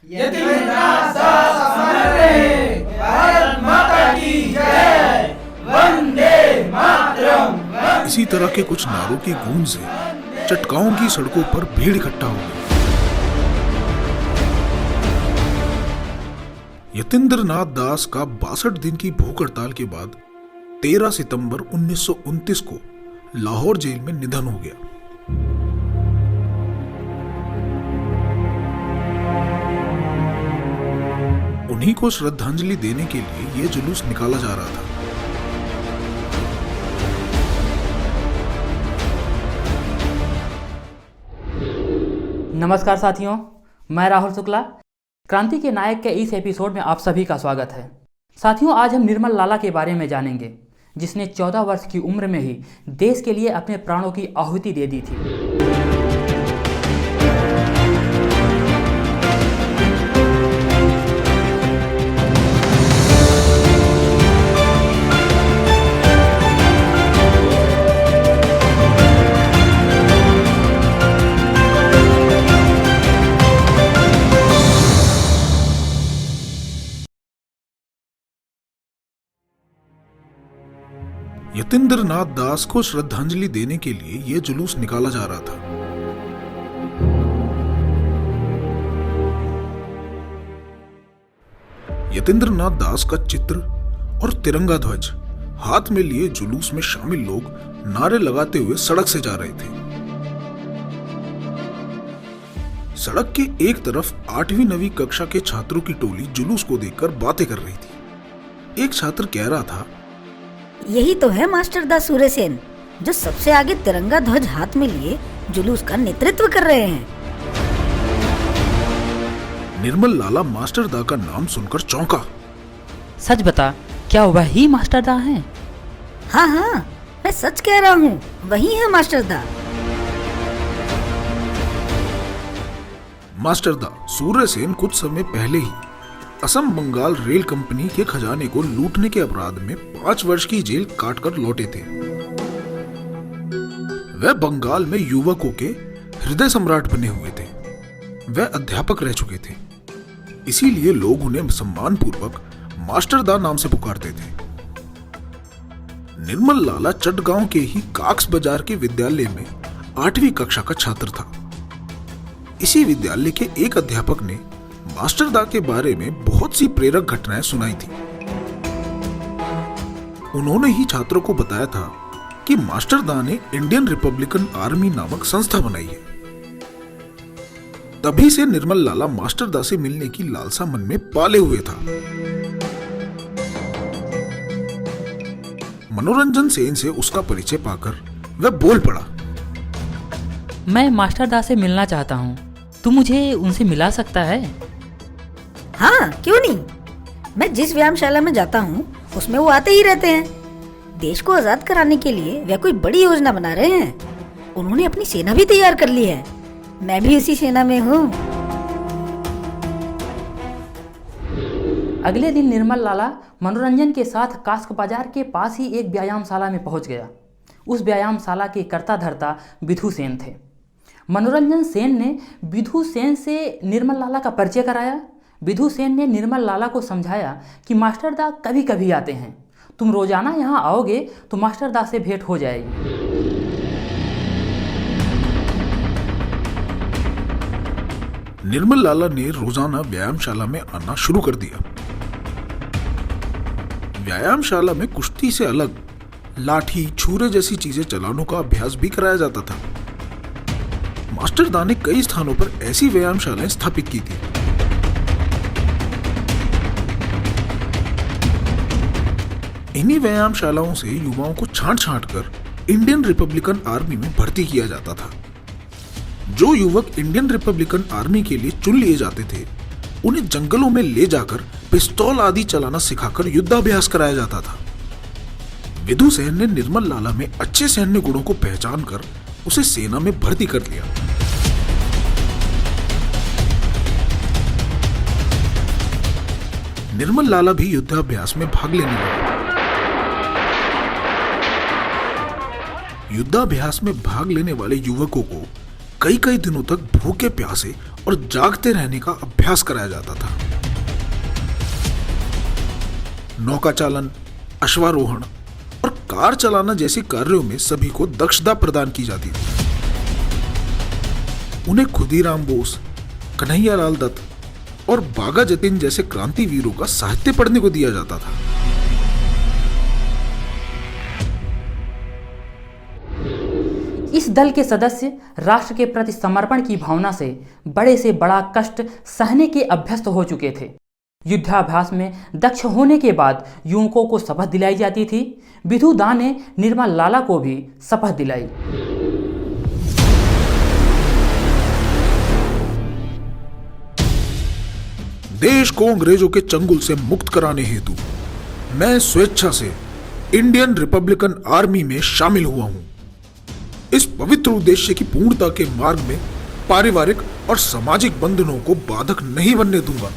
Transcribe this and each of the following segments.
यतीन्द्रनाथ दास अमर रहे। भारत माता की जय। वंदे मातरम। इसी तरह के कुछ नारों की गूंज से चटगांव की सड़कों पर भीड़ इकट्ठा हो गई। यतीन्द्रनाथ दास का 62 दिन की भूख हड़ताल के बाद 13 सितंबर 1929 को लाहौर जेल में निधन हो गया। उन्हीं को श्रद्धांजलि देने के लिए यह जुलूस निकाला जा रहा था। नमस्कार साथियों, मैं राहुल शुक्ला। क्रांति के नायक के इस एपिसोड में आप सभी का स्वागत है। साथियों, आज हम निर्मल लाला के बारे में जानेंगे, जिसने 14 वर्ष की उम्र में ही देश के लिए अपने प्राणों की आहुति दे दी थी। यतीन्द्रनाथ दास को श्रद्धांजलि देने के लिए यह जुलूस निकाला जा रहा था। यतीन्द्रनाथ दास का चित्र और तिरंगा ध्वज हाथ में लिए जुलूस में शामिल लोग नारे लगाते हुए सड़क से जा रहे थे। सड़क के एक तरफ 8वीं 9वीं कक्षा के छात्रों की टोली जुलूस को देखकर बातें कर रही थी। एक छात्र कह रहा था, यही तो है मास्टर दा सूर्यसेन, जो सबसे आगे तिरंगा ध्वज हाथ में लिए जुलूस का नेतृत्व कर रहे हैं। निर्मल लाला मास्टर दा का नाम सुनकर चौंका। सच बता, क्या वही मास्टर दा हैं? हाँ हाँ, मैं सच कह रहा हूँ, वही है मास्टर दा। मास्टर दा सूर्यसेन कुछ समय पहले ही असम बंगाल रेल कंपनी के खजाने को लूटने के अपराध में 5 वर्ष की जेल काटकर लौटे थे। वह बंगाल में युवकों के हृदय सम्राट बने हुए थे। वह अध्यापक रह चुके थे, इसीलिए लोग उन्हें सम्मानपूर्वक मास्टर दा नाम से पुकारते थे। निर्मल लाला चटगांव के ही काक्स बाजार के विद्यालय में 8वीं कक्षा का छात्र था। इसी विद्यालय के एक अध्यापक ने मास्टर दा के बारे में बहुत सी प्रेरक घटनाएं सुनाई थी। उन्होंने ही छात्रों को बताया था कि मास्टर दा ने इंडियन रिपब्लिकन आर्मी नामक संस्था बनाई है। तभी से निर्मल लाला मास्टर दा से मिलने की लालसा मन में पाले हुए था। मनोरंजन सेन से उसका परिचय पाकर वह बोल पड़ा, मैं मास्टर दा से मिलना चाहता हूँ, तू मुझे उनसे मिला सकता है? हाँ, क्यों नहीं। मैं जिस व्यायामशाला में जाता हूँ उसमें वो आते ही रहते हैं। देश को आजाद कराने के लिए वे कोई बड़ी योजना बना रहे हैं। उन्होंने अपनी सेना भी तैयार कर ली है। मैं भी उसी सेना में हूँ। अगले दिन निर्मल लाला मनोरंजन के साथ कास्क बाजार के पास ही एक व्यायामशाला में पहुंच गया। उस व्यायामशाला के कर्ता धर्ता विधु सेन थे। मनोरंजन सेन ने विधु सेन से निर्मल लाला का परिचय कराया। विधु सेन ने निर्मल लाला को समझाया कि मास्टर दा कभी कभी आते हैं, तुम रोजाना यहाँ आओगे तो मास्टर दा से भेंट हो जाएगी। निर्मल लाला ने रोजाना व्यायामशाला में आना शुरू कर दिया। व्यायामशाला में कुश्ती से अलग लाठी छुरे जैसी चीजें चलाने का अभ्यास भी कराया जाता था। मास्टर दा ने कई स्थानों पर ऐसी व्यायामशालाएं स्थापित की थी। इन्हीं व्यायामशालाओं से युवाओं को छांट कर इंडियन रिपब्लिकन आर्मी में भर्ती किया जाता था। जो युवक इंडियन रिपब्लिकन आर्मी के लिए चुन लिए जाते थे, उन्हें जंगलों में ले जाकर पिस्तौल आदि चलाना सिखाकर युद्धाभ्यास कराया जाता था। विधु सेन ने निर्मल लाला में अच्छे सैन्य गुणों को पहचान कर उसे सेना में भर्ती कर लिया। निर्मल लाला भी युद्धाभ्यास में भाग लेने लगे। युद्धाभ्यास में भाग लेने वाले युवकों को कई कई दिनों तक भूखे प्यासे और जागते रहने का अभ्यास कराया जाता था। नौका चालन, अश्वारोहण और कार चलाना जैसे कार्यों में सभी को दक्षता प्रदान की जाती थी। उन्हें खुदीराम बोस, कन्हैयालाल दत्त और बागा जतीन जैसे क्रांतिवीरों का साहित्य पढ़ने को दिया जाता था। इस दल के सदस्य राष्ट्र के प्रति समर्पण की भावना से बड़ा कष्ट सहने के अभ्यस्त हो चुके थे। युद्धाभ्यास में दक्ष होने के बाद युवकों को शपथ दिलाई जाती थी। विधु दा ने निर्मल लाला को भी शपथ दिलाई। देश को अंग्रेजों के चंगुल से मुक्त कराने हेतु मैं स्वेच्छा से इंडियन रिपब्लिकन आर्मी में शामिल हुआ हूं। इस पवित्र उद्देश्य की पूर्णता के मार्ग में पारिवारिक और सामाजिक बंधनों को बाधक नहीं बनने दूंगा।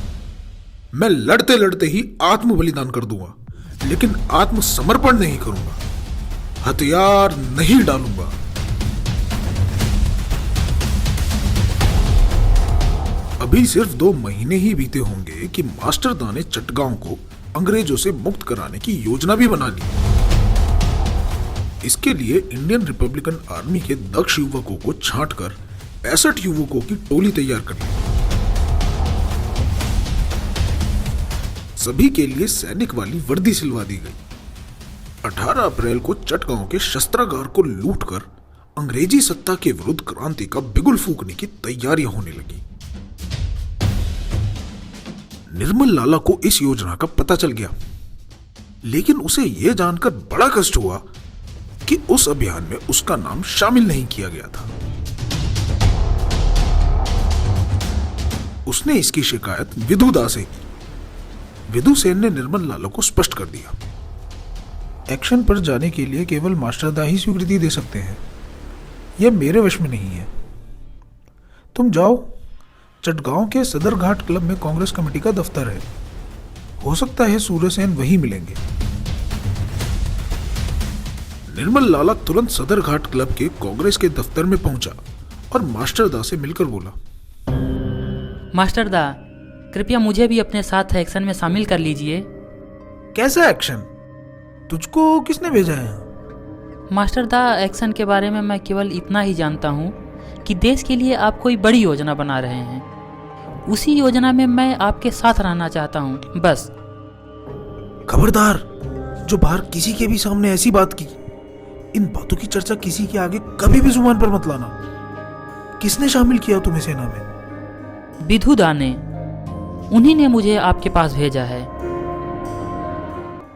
मैं लड़ते लड़ते ही आत्म बलिदान कर दूंगा, लेकिन आत्मसमर्पण नहीं करूंगा, हथियार नहीं डालूंगा। अभी सिर्फ 2 महीने ही बीते होंगे कि मास्टर दा ने चटगांव को अंग्रेजों से मुक्त कराने की योजना भी बना ली। इसके लिए इंडियन रिपब्लिकन आर्मी के दक्ष युवकों को छांटकर 65 युवकों की टोली तैयार कर ली। सभी के लिए सैनिक वाली वर्दी सिलवा दी गई। 18 अप्रैल को चटगांव के शस्त्रागार को लूटकर अंग्रेजी सत्ता के विरुद्ध क्रांति का बिगुल फूंकने की तैयारियां होने लगी। निर्मल लाला को इस योजना का पता चल गया, लेकिन उसे यह जानकर बड़ा कष्ट हुआ कि उस अभियान में उसका नाम शामिल नहीं किया गया था। उसने इसकी शिकायत विधु दा से की। विधु सेन ने निर्मल लाला को स्पष्ट कर दिया, एक्शन पर जाने के लिए केवल मास्टर दा ही स्वीकृति दे सकते हैं, यह मेरे वश में नहीं है। तुम जाओ, चटगांव के सदर घाट क्लब में कांग्रेस कमेटी का दफ्तर है, हो सकता है सूर्यसेन वहीं मिलेंगे। निर्मल लाला तुरंत सदर घाट क्लब के कांग्रेस के दफ्तर में पहुंचा और मास्टर दा से मिलकर बोला, मास्टर दा, कृपया मुझे भी अपने साथ एक्शन में शामिल कर लीजिए। कैसा एक्शन? तुझको किसने भेजा है? मास्टर दा, एक्शन के बारे में मैं केवल इतना ही जानता हूँ कि देश के लिए आप कोई बड़ी योजना बना रहे हैं। उसी योजना में मैं आपके साथ रहना चाहता हूँ, बस। खबरदार, जो बाहर किसी के भी सामने ऐसी बात की, इन बातों की चर्चा किसी के आगे कभी भी जुबान पर मत लाना। किसने शामिल किया तुम्हें सेना में? विधु दा ने, उन्हीं ने मुझे आपके पास भेजा है।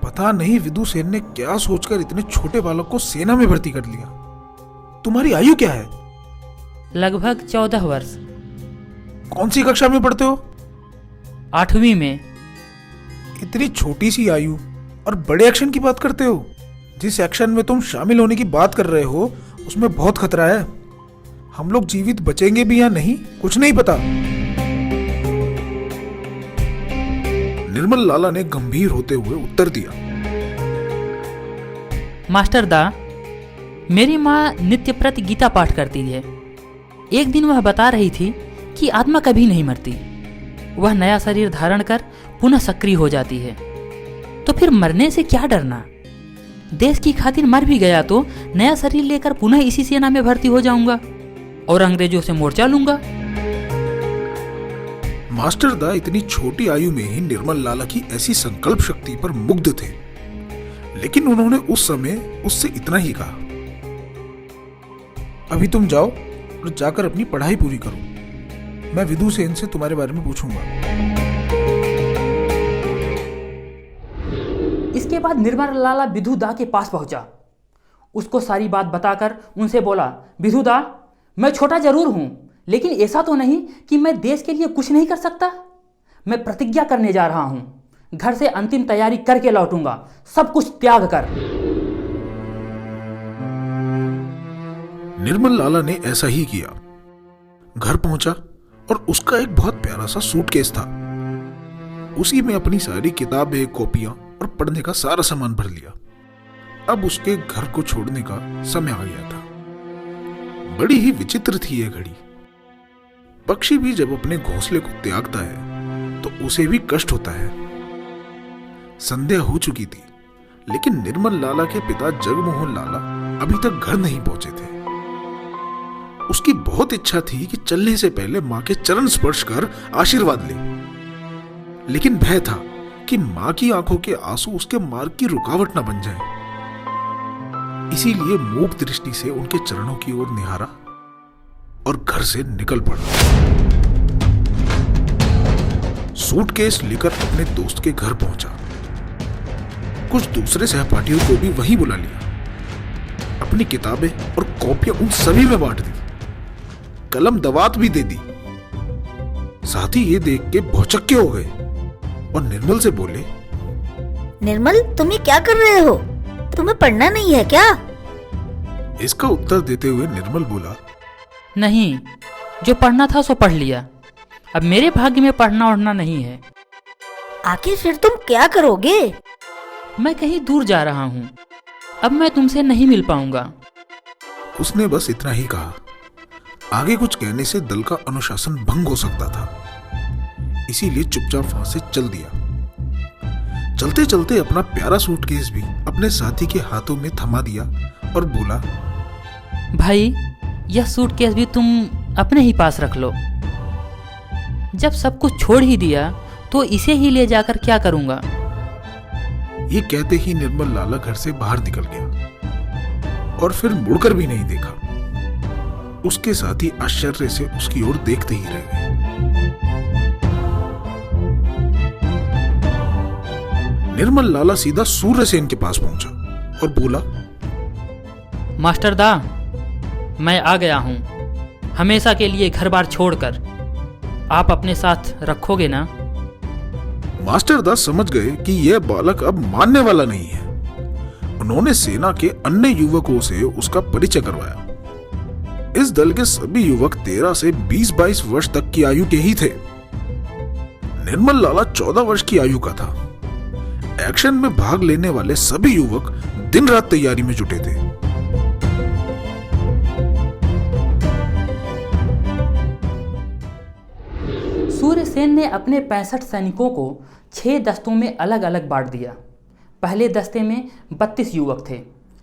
पता नहीं विधु सेन ने क्या सोचकर इतने छोटे बालक को सेना में भर्ती कर लिया। तुम्हारी आयु क्या है? लगभग 14 वर्ष। कौन सी कक्षा में पढ़ते हो? 8वीं में। इतनी छोटी सी आयु और बड़े एक्शन की बात करते हो? जिस एक्शन में तुम शामिल होने की बात कर रहे हो उसमें बहुत खतरा है। हम लोग जीवित बचेंगे भी या नहीं, कुछ नहीं पता। निर्मल लाला ने गंभीर होते हुए उत्तर दिया, मास्टर दा, मेरी माँ नित्य प्रति गीता पाठ करती है। एक दिन वह बता रही थी कि आत्मा कभी नहीं मरती, वह नया शरीर धारण कर पुनः सक्रिय हो जाती है। तो फिर मरने से क्या डरना? देश की खातिर मर भी गया तो नया शरीर लेकर पुनः इसी सेना में भर्ती हो जाऊंगा और अंग्रेजों से मोर्चा लूंगा। मास्टर दा इतनी छोटी आयु में ही निर्मल लाला की ऐसी संकल्प शक्ति पर मुग्ध थे, लेकिन उन्होंने उस समय उससे इतना ही कहा, अभी तुम जाओ और जाकर अपनी पढ़ाई पूरी करो, मैं विधु सेन से तुम्हारे बारे में पूछूंगा। इसके बाद निर्मल लाला विधु दा के पास पहुंचा। उसको सारी बात बताकर उनसे बोला, विधु दा, मैं छोटा जरूर हूं, लेकिन ऐसा तो नहीं कि मैं देश के लिए कुछ नहीं कर सकता। मैं प्रतिज्ञा करने जा रहा हूं, घर से अंतिम तैयारी करके लौटूंगा, सब कुछ त्याग कर। निर्मल लाला ने ऐसा ही किया। घर पहुंचा और उसका एक बहुत प्यारा सा सूटकेस था। उसी में अपनी सारी किताबें, कॉपियां और पढ़ने का सारा सामान भर लिया। अब उसके घर को छोड़ने का समय आ गया था। बड़ी ही विचित्र थी यह घड़ी। पक्षी भी जब अपने घोंसले को त्यागता है तो उसे भी कष्ट होता है। संध्या हो चुकी थी, लेकिन निर्मल लाला के पिता जगमोहन लाला अभी तक घर नहीं पहुंचे थे। उसकी बहुत इच्छा थी कि चलने से पहले मां के चरण स्पर्श कर आशीर्वाद ले, लेकिन भय था कि मां की आंखों के आंसू उसके मार्ग की रुकावट न बन जाए। इसीलिए मूक दृष्टि से उनके चरणों की ओर निहारा और घर से निकल पड़ा। सूटकेस लेकर अपने दोस्त के घर पहुंचा। कुछ दूसरे सहपाठियों को भी वहीं बुला लिया। अपनी किताबें और कॉपियां उन सभी में बांट दी, कलम दवात भी दे दी। साथी ये देख के भौचक्के हो गए और निर्मल से बोले, निर्मल, तुम ये क्या कर रहे हो? तुम्हें पढ़ना नहीं है क्या? इसका उत्तर देते हुए निर्मल बोला, नहीं, जो पढ़ना था सो पढ़ लिया। अब मेरे भाग्य में पढ़ना ओढ़ना नहीं है। आखिर फिर तुम क्या करोगे? मैं कहीं दूर जा रहा हूँ। अब मैं तुमसे नहीं मिल पाऊंगा। उसने बस इतना ही कहा। आगे कुछ कहने से दल का अनुशासन भंग हो सकता था, इसीलिए चुपचाप वहां से चल दिया। चलते चलते अपना प्यारा सूटकेस भी अपने साथी के हाथों में थमा दिया और बोला, भाई, यह सूटकेस भी तुम अपने ही पास रख लो। जब सब कुछ छोड़ ही दिया तो इसे ही ले जाकर क्या करूंगा। ये कहते ही निर्मल लाला घर से बाहर निकल गया और फिर मुड़कर भी नहीं देखा। उसके साथी आश्चर्य से उसकी ओर देखते ही रह गए। निर्मल लाला सीधा सूर्यसेन के पास पहुंचा और बोला, मास्टर दा, मैं आ गया हूं। हमेशा के लिए घर बार छोड़कर आप अपने साथ रखोगे ना? मास्टर दास समझ गए कि यह बालक अब मानने वाला नहीं है। उन्होंने सेना के अन्य युवकों से उसका परिचय करवाया। इस दल के सभी युवक 13 से 20-22 वर्ष तक की आयु के ही थे। निर्मल लाला 14 वर्ष की आयु का था। एक्शन में भाग लेने वाले सभी युवक दिन रात तैयारी में जुटे थे। सूर्यसेन ने अपने 65 सैनिकों को 6 दस्तों में अलग अलग बांट दिया। पहले दस्ते में 32 युवक थे,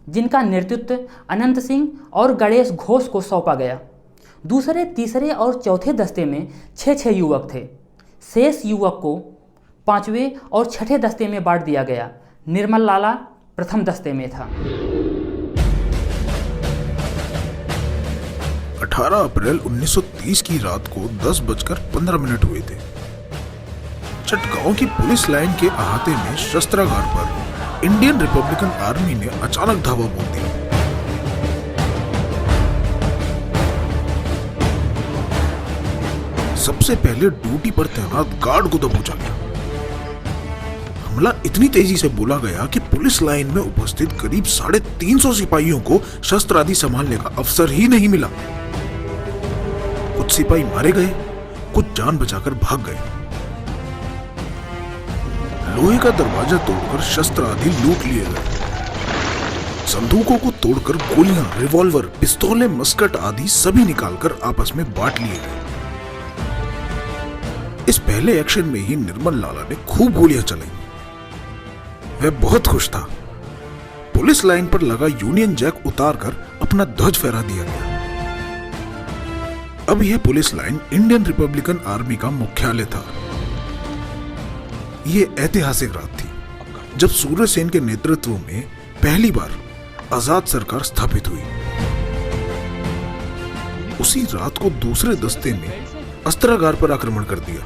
जिनका नेतृत्व अनंत सिंह और गणेश घोष को सौंपा गया। दूसरे, तीसरे और चौथे दस्ते में 6 युवक थे। शेष युवक को 5वें और 6ठे दस्ते में बांट दिया गया। निर्मल लाला प्रथम दस्ते में था। 18 अप्रैल 1930 की रात को 10:15 हुए थे। चटगांव की पुलिस लाइन के अहाते में शस्त्रागार पर इंडियन रिपब्लिकन आर्मी ने अचानक धावा बोल दिया। सबसे पहले ड्यूटी पर तैनात गार्ड को दबोचा गया। हमला इतनी तेजी से बोला गया कि पुलिस लाइन में उपस्थित करीब 350 सिपाहियों को शस्त्र आदि संभालने का अवसर ही नहीं मिला। कुछ सिपाही मारे गए, कुछ जान बचाकर भाग गए। लोहे का दरवाजा तोड़कर शस्त्र आदि लूट लिए गए। संदूकों को तोड़कर गोलियां, रिवॉल्वर, पिस्तौलें, मस्कट आदि सभी निकालकर आपस में बांट लिए गए। इस पहले एक्शन में ही निर्मल लाला ने खूब गोलियां चलाई। वह बहुत खुश था। पुलिस लाइन पर लगा यूनियन जैक उतारकर अपना ध्वज फहरा दिया गया। अब यह police line Indian Republican army का मुख्यालय था। यह ऐतिहासिक रात थी जब सूर्यसेन के नेतृत्व में पहली बार आजाद सरकार स्थापित हुई। उसी रात को दूसरे दस्ते ने अस्त्रागार पर आक्रमण कर दिया।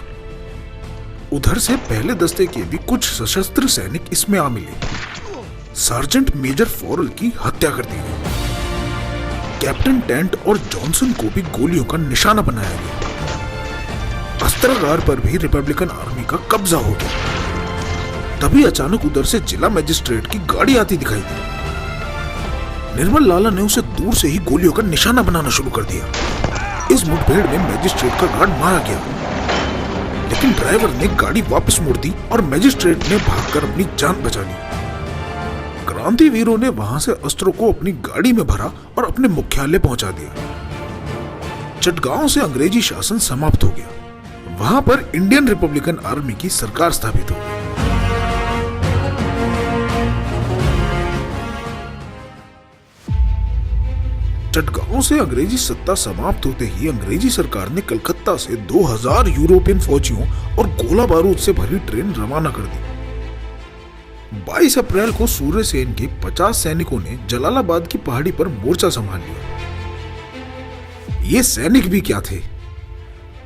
उधर से पहले दस्ते के भी कुछ सशस्त्र सैनिक इसमें आ मिले। सार्जेंट मेजर फॉरल की हत्या कर दी गई। कैप्टन टेंट और जॉनसन को भी गोलियों का निशाना बनाया गया। अस्त्रागार पर भी रिपब्लिकन आर्मी का कब्जा हो गया। तभी अचानक उधर से जिला मजिस्ट्रेट की गाड़ी आती दिखाई दी। निर्मल लाला ने उसे दूर से ही गोलियों का निशाना बनाना शुरू कर दिया। इस मुठभेड़ में मजिस्ट्रेट का गार्ड मारा गया, लेकिन ड्राइवर ने गाड़ी वापस मोड़ दी और मजिस्ट्रेट ने भागकर अपनी जान बचा ली। क्रांतिवीरों ने वहां से अस्त्रों को अपनी गाड़ी में भरा और अपने मुख्यालय पहुंचा दिया। चटगांव से अंग्रेजी शासन समाप्त हो गया। वहां पर इंडियन रिपब्लिकन आर्मी की सरकार स्थापित हो गई। चटगांव से अंग्रेजी सत्ता समाप्त होते ही अंग्रेजी सरकार ने कलकत्ता से 2000 यूरोपियन फौजियों और गोला बारूद से भरी ट्रेन रवाना कर दी। 22 अप्रैल को सूर्यसेन के 50 सैनिकों ने जलालाबाद की पहाड़ी पर मोर्चा संभाल लिया। ये सैनिक भी क्या थे,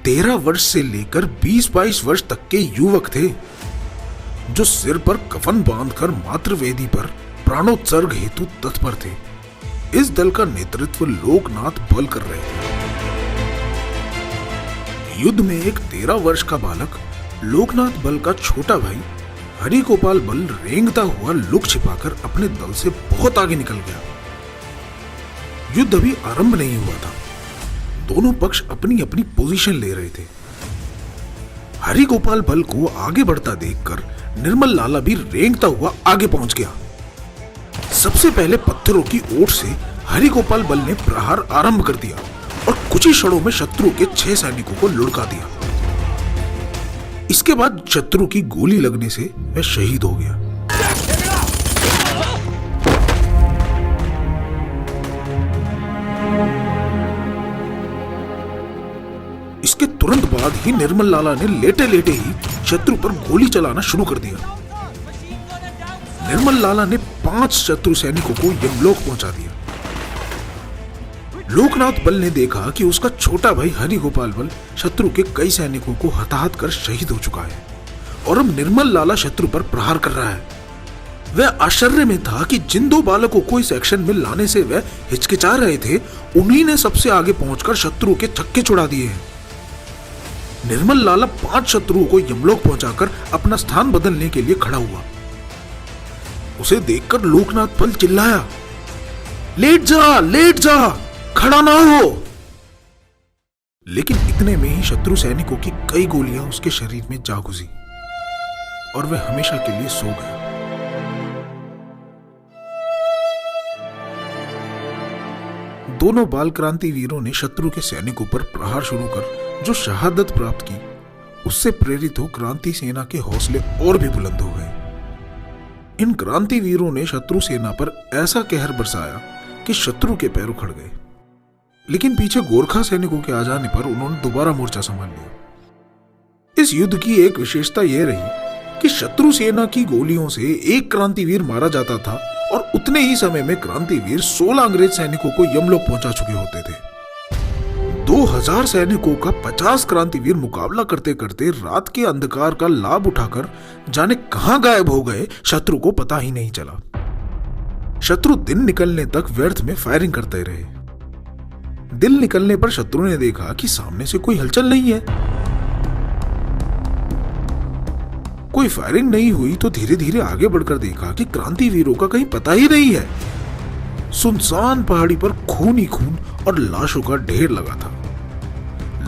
13 वर्ष से लेकर 20-22 वर्ष तक के युवक थे, जो सिर पर कफन बांधकर मातृवेदी पर प्राणोत्सर्ग हेतु तत्पर थे। इस दल का नेतृत्व लोकनाथ बल कर रहे थे। युद्ध में एक 13 वर्ष का बालक लोकनाथ बल का छोटा भाई हरिगोपाल बल रेंगता हुआ लुक छिपाकर अपने दल से बहुत आगे निकल गया। युद्ध अभी आरंभ नहीं हुआ था। दोनों पक्ष अपनी अपनी पोजीशन ले रहे थे। हरिगोपाल बल को आगे बढ़ता देखकर निर्मल लाला भी रेंगता हुआ आगे पहुंच गया। सबसे पहले पत्थरों की ओट से हरिगोपाल बल ने प्रहार आरंभ कर दिया और कुछ ही क्षणों में शत्रु के 6 सैनिकों को लुढ़का दिया। इसके बाद शत्रु की गोली लगने से वह शहीद हो गया। इसके तुरंत बाद ही निर्मल लाला ने लेटे लेटे ही शत्रु पर गोली चलाना शुरू कर दिया। निर्मल लाला ने 5 शत्रु सैनिकों को यमलोक पहुंचा दिया। लोकनाथ बल ने देखा कि उसका छोटा भाई हरिगोपाल बल शत्रु के कई सैनिकों को हताहत कर शहीद हो चुका है और अब निर्मल लाला शत्रु पर प्रहार कर रहा है। वह आश्चर्य में था कि जिन 2 बालकों को इस एक्शन में लाने से वह हिचकिचा रहे थे, उन्हीं ने सबसे आगे पहुंचकर शत्रु के छक्के छुड़ा दिए हैं। निर्मल लाला 5 शत्रुओं को यमलोक पहुंचाकर अपना स्थान बदलने के लिए खड़ा हुआ। उसे देखकर लोकनाथ बल चिल्लाया, लेट जा, खड़ा ना हो। लेकिन इतने में ही शत्रु सैनिकों की कई गोलियां उसके शरीर में जा घुसी और वह हमेशा के लिए सो गया। दोनों बाल क्रांति वीरों ने शत्रु के सैनिकों पर प्रहार शुरू कर जो शहादत प्राप्त की, उससे प्रेरित हो क्रांति सेना के हौसले और भी बुलंद हो गए। इन क्रांति वीरों ने शत्रु सेना पर ऐसा कहर बरसाया कि शत्रु के पैर उखड़ गए। लेकिन पीछे गोरखा सैनिकों के आ जाने पर उन्होंने दोबारा मोर्चा संभाल लिया। इस युद्ध की एक विशेषता यह रही कि शत्रु सेना की गोलियों से एक क्रांतिवीर मारा जाता था और उतने ही समय में क्रांतिवीर 16 अंग्रेज सैनिकों को यमलोक पहुंचा चुके होते थे। 2000 सैनिकों का 50 क्रांतिवीर मुकाबला करते करते रात के अंधकार का लाभ उठाकर जाने कहां गायब हो गए, शत्रु को पता ही नहीं चला। शत्रु दिन निकलने तक व्यर्थ में फायरिंग करते रहे। दिन निकलने पर शत्रु ने देखा कि सामने से कोई हलचल नहीं है। कोई फायरिंग नहीं हुई तो धीरे धीरे आगे बढ़कर देखा कि क्रांतिवीरों का कहीं पता ही नहीं है। सुनसान पहाड़ी पर खून ही खून और लाशों का ढेर लगा था।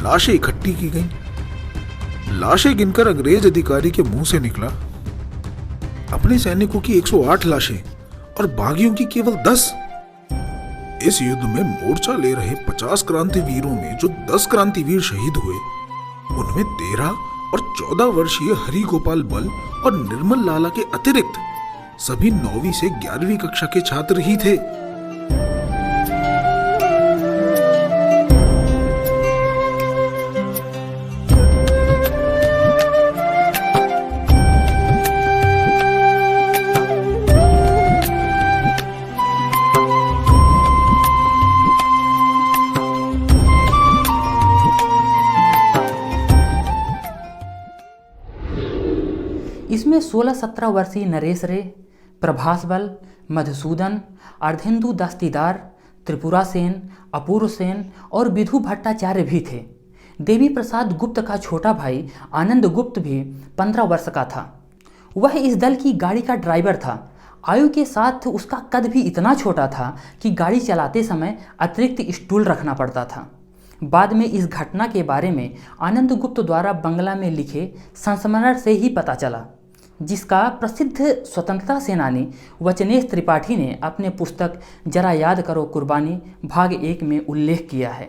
लाशें इकट्ठी की गईं। लाशें गिनकर अंग्रेज अधिकारी के मुंह से निकला, अपने सैनिकों की 108 लाशें और बागियों की केवल 10। इस युद्ध में मोर्चा ले रहे 50 क्रांतिवीरों में जो 10 क्रांतिवीर शहीद हुए, उनमें 13 और 14 वर्षीय हरिगोपाल बल और निर्मल लाला के अतिरिक्त सभी 9वीं से 11वीं कक्षा के छात्र ही थे। इसमें 16-17 वर्षीय नरेश रे, प्रभास बल, मधुसूदन, अर्धेंदु दस्तीदार, त्रिपुरा सेन, अपूर्व सेन और विधु भट्टाचार्य भी थे। देवी प्रसाद गुप्त का छोटा भाई आनंद गुप्त भी 15 वर्ष का था। वह इस दल की गाड़ी का ड्राइवर था। आयु के साथ उसका कद भी इतना छोटा था कि गाड़ी चलाते समय अतिरिक्त स्टूल रखना पड़ता था। बाद में इस घटना के बारे में आनंद गुप्त द्वारा बंगला में लिखे संस्मरण से ही पता चला, जिसका प्रसिद्ध स्वतंत्रता सेनानी वचनेश त्रिपाठी ने अपने पुस्तक जरा याद करो कुर्बानी भाग 1 में उल्लेख किया है।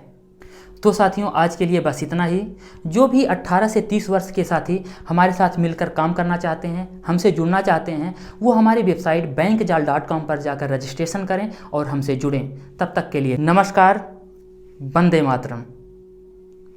तो साथियों आज के लिए बस इतना ही। जो भी 18 से 30 वर्ष के साथी हमारे साथ मिलकर काम करना चाहते हैं, हमसे जुड़ना चाहते हैं, वो हमारी वेबसाइट bankjaal.com पर जाकर रजिस्ट्रेशन करें और हमसे जुड़ें। तब तक के लिए नमस्कार, वंदे मातरम।